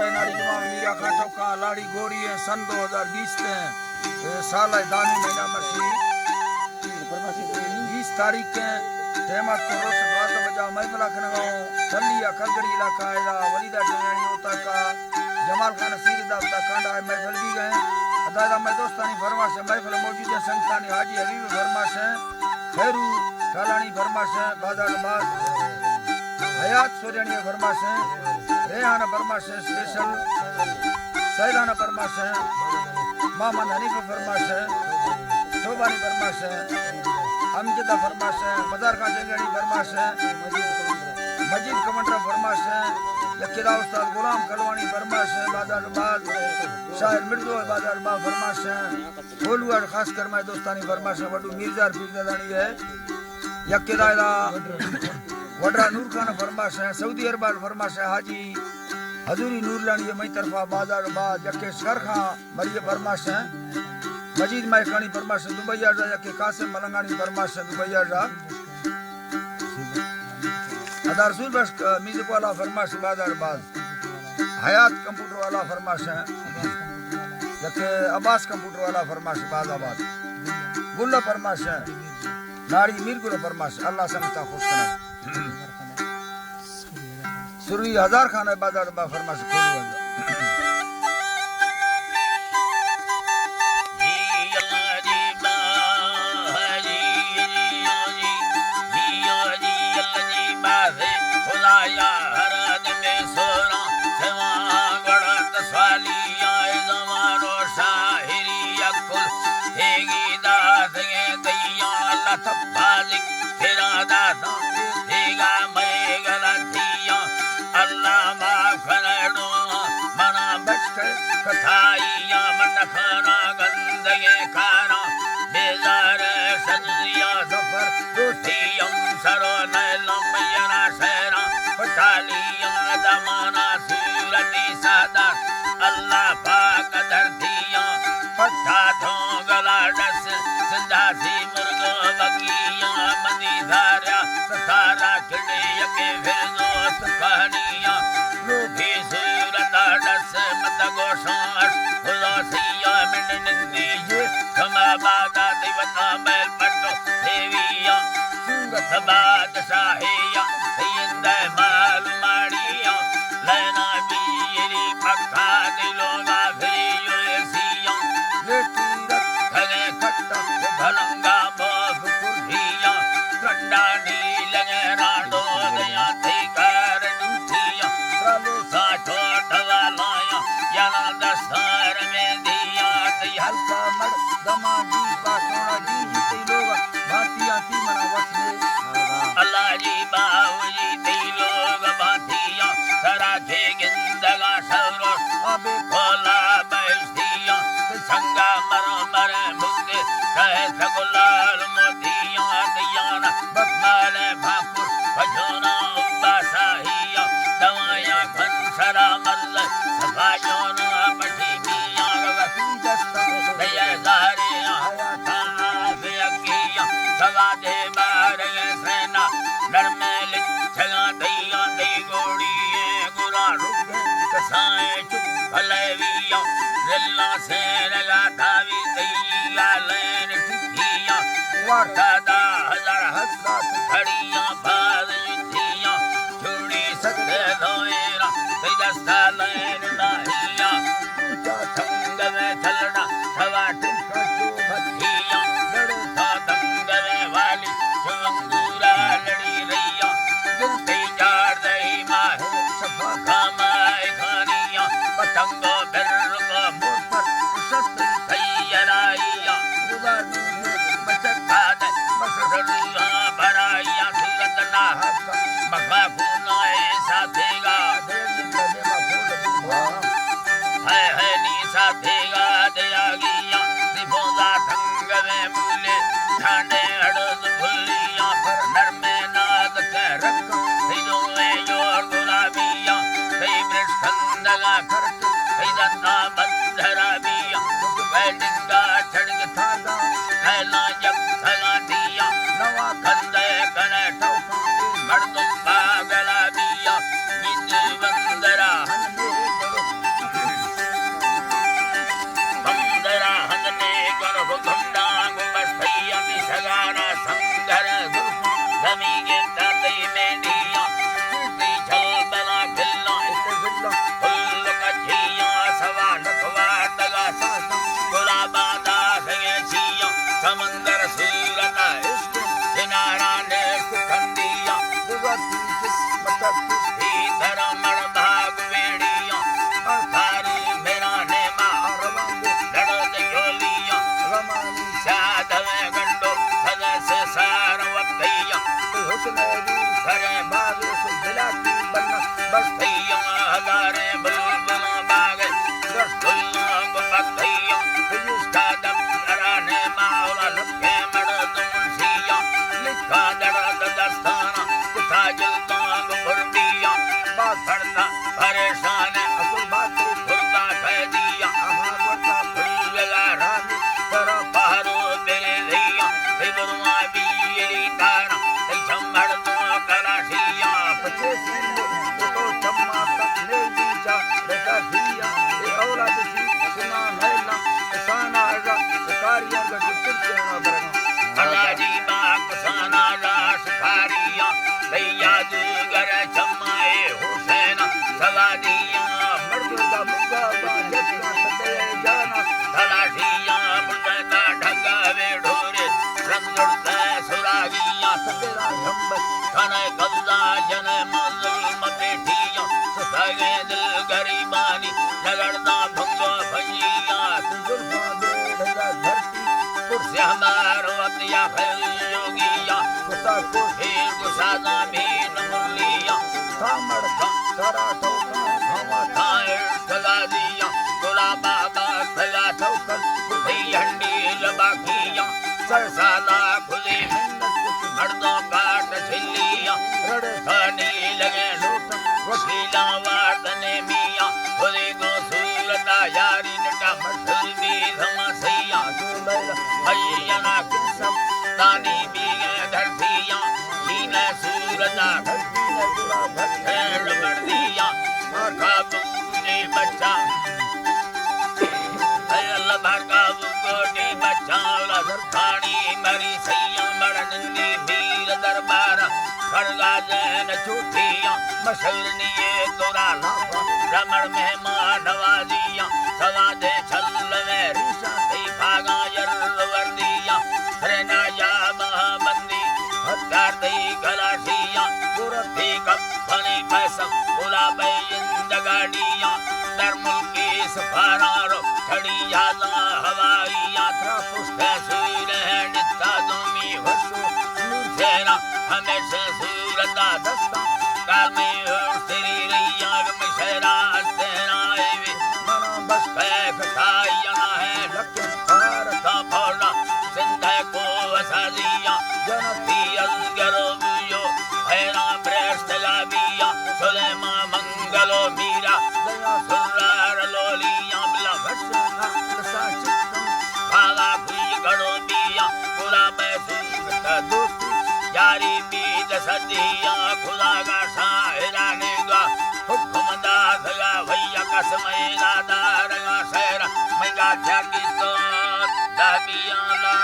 नाड़ी जमा मीरा खाटो का लाड़ी गोरी है सन 2020 साल है दानी महीना मसी 20 तारीख के तेमत को रोश बात बजा महफिल खनगांव सलिया खलगड़ी इलाका है वलीदा जनानी होता का जमाल खान सीरदा का कांडा है महफिल भी गए अदादा मैं दोस्तानी फरमाश है महफिल मौजूद है संस्थानी हाजी हबीब फरमाश है खैरू कालानी फरमाश है बाजार बाद हयात सोरियानी फरमाश है रेहाना फरमाश है स्पेशल सैलाना फरमाश है मोहम्मद हनीफ फरमाश है शोभानी फरमाश है अमजदा फरमाश है मजार खान जंगड़ी फरमाश है मजीद कमंडरा फरमाश है यकीदा उस्ताद गुलाम कलवानी फरमाश है बाजार बाद शायर मिर्जो बाजार बाद फरमाश है गोलूर खास कर मैं दोस्तानी फरमाश है वडू मिर्जार पीरदानी है यकीदा वडरा नूर खान फरमाश है सऊदी अरब फरमाश है हाजी हजूरी नूरलानी मई तरफा बाजार बाद यके शर खां मरिय फरमाश है मजीद मायकानी फरमाश है दुबई आजा यके कासिम मलंगानी फरमाश है दुबई आजा अदार सुर बस म्यूजिक वाला फरमाश बाजार बाद हयात कंप्यूटर वाला फरमाश है यके अब्बास कंप्यूटर वाला फरमाश बाजाबाद गुल्ला फरमाश है नाड़ी मीरगुल फरमाश अल्लाह संगता खुश करे सुरी हजार खान है बाजार बा फरमाश खोलू कथाइया मन खाना गंदगे खाना बेजार सजिया सफर दूठियम सरो नैलम यना शहरा पठालिया दमाना सूरती सादा अल्लाह पाक धरतिया पट्टा धोगला डस सिंधासी मुर्गो बगिया मनी धारा सतारा खिड़े यके फिर दोस्त कहानिया रूठी सूरता डस मत गोशाश खुदासिया मिंड निंदी खमा बागा दिवता बैल पट्टो देविया सूरत बादशाहिया सैयद माल माड़िया लेना बीरी पक्का दिलोगा फिरियो एसिया लेतीरत खगे खट्टा भलंगा बोफ कुर्धिया कंडा नीलगे राडो गया थी कार नूठिया प्रलु सा छोटवा लाया याना दस्तार में दिया ती हल्का मड़ दमा जी बासोड़ा जी ती लोग भातिया ती मना वसले अल्लाह जी बाऊ जी ती लोग भातिया सरा थे गिंदगा सरो अबे खोला बैठिया संगा मरो मरे मुक्के कहे सगुलाल मोतिया दियाना बकमाले भाकुर भजोना उबासाहिया दवाया खंसरा मल्ल सफायोना पठी मिया रवसी दस्ता दया जारिया हयाता बेअकिया सवादे बारे सेना नरमेल छगा दैया दै गोड़ी गुरा रुक कसाए चुप भलेविया जिल्ला से लगा धावी दैया लेन टिकिया वाटा हजार हस्ता खड़िया बाज जिया छुड़ी सदे धोएरा तेजस्ता लेन लाहिया थंग में चलना सवा टिका जो भतिया लड़ता दंग में वाली चुंगूरा लड़ी रैया दिल ते जार दही माहे सफा खामाए खानिया पतंगो बिर को मोर पर सत सैयराइया रुबा मचका दे मसरिया भराइया सूरत ना हक मखा फूनाए साथेगा है नी साथेगा दया गिया दिफोजा थंग में मूले ठाणे अड़ोज भुलिया पर नर में नाद के रख दिलो में योर गुलाबिया कई मृष्खंदगा खर्च कई दत्ता बंधरा बिया वैडिंगा छड़क थागा थैला जब थगा दिया नवा खंदे कने ठोका मर्दुम बा उसने दूर करे बागे से दिला की बन्ना बस भैया हजारे बुलबुल बागे रसगुल्ला बकैया इसका दम कराने मावला लखे मर्द मुंशिया लिखा दर्द दस्ताना कुथा जलता गुरबिया बात फड़ता परेशान अकुल बात खुरदा कह दिया आहा वर्ता फुलला रानी पर पहाड़ो तेरे धिया फिबरुआ बीली तारा कई चमड़ तो कराशिया पचेस तो चम्मा तक ले दीजा बेटा दिया ये औलाद सी सुना नैला साना आगा सकारिया का कुछ ना बरना अनाजी बाग साना लाश खारिया भैया दूगर चम्माए हुसैन सवादिया मर्द का मुक्का बाजत का सते जाना तलाशिया मुर्दा ढंगा वे ढोरे रंगुड़ते सुरागिया सतेरा झंब खाने कब्जा जन मजलूम बेटिया सगे दिल गरीबानी लगड़ता भंगो भजिया जुल्फा दे ढगा धरती कुर्सी हमार वतिया योगिया कुत्ता को हे गुसादा भी नमुलिया थामड़ तारा ठोका भवा खाए सगा दिया गुलाबा सगा ठोकर हंडी बाकिया सरसाला खुली मर्दों काट छिलिया रड़े खाने लगे लोट वकीला वार्तने मिया खुली को सूरता यारी नटा मशहूर भी धमसैया लैला भैया किसम तानी भी धरतिया हीने सूरता धरती ने गुला भर खेल मर्दिया माथा बुने बच्चा अल्लाह भरका बुकोटी बच्चा खानी मरी सैया मरनंदी भीर दरबार खड़गा जैन छूटिया मशहूरनिए तोरा लाफा रमण मेहमान नवाजिया सवादे छल में रीसा थी भागा यर वर्दिया रेना या महाबंदी हत्यार दई गलाशिया गुरती कपनी पैसा गुलाबे इंदगाड़िया दर मुल्की सफारारो खड़ी यादा हवाई यात्रा पुष्प सूर है नित्ता दुमी वसु सेना हमेशा सूरता दस्ता काल में तेरी रैया में शहरा सेना वे मना बस कैफ खाया है लक्ष्य पार का भोला सिंधे को वसादिया जनती अजगरो बुयो हैरा ब्रेस्ट लाबिया सुलेमा मंगलो मीरा दया सुरार लोलिया बिला भक्षना रसा चित्तम भागा खुई गड़ो दिया खुला बैसूरता दोस्ती यारी बीज सदिया खुदा का शाहरा नेगा हुक्म दाखला भैया कसमय दादा रंगा शहरा मैं गाछा की तो दाबिया ला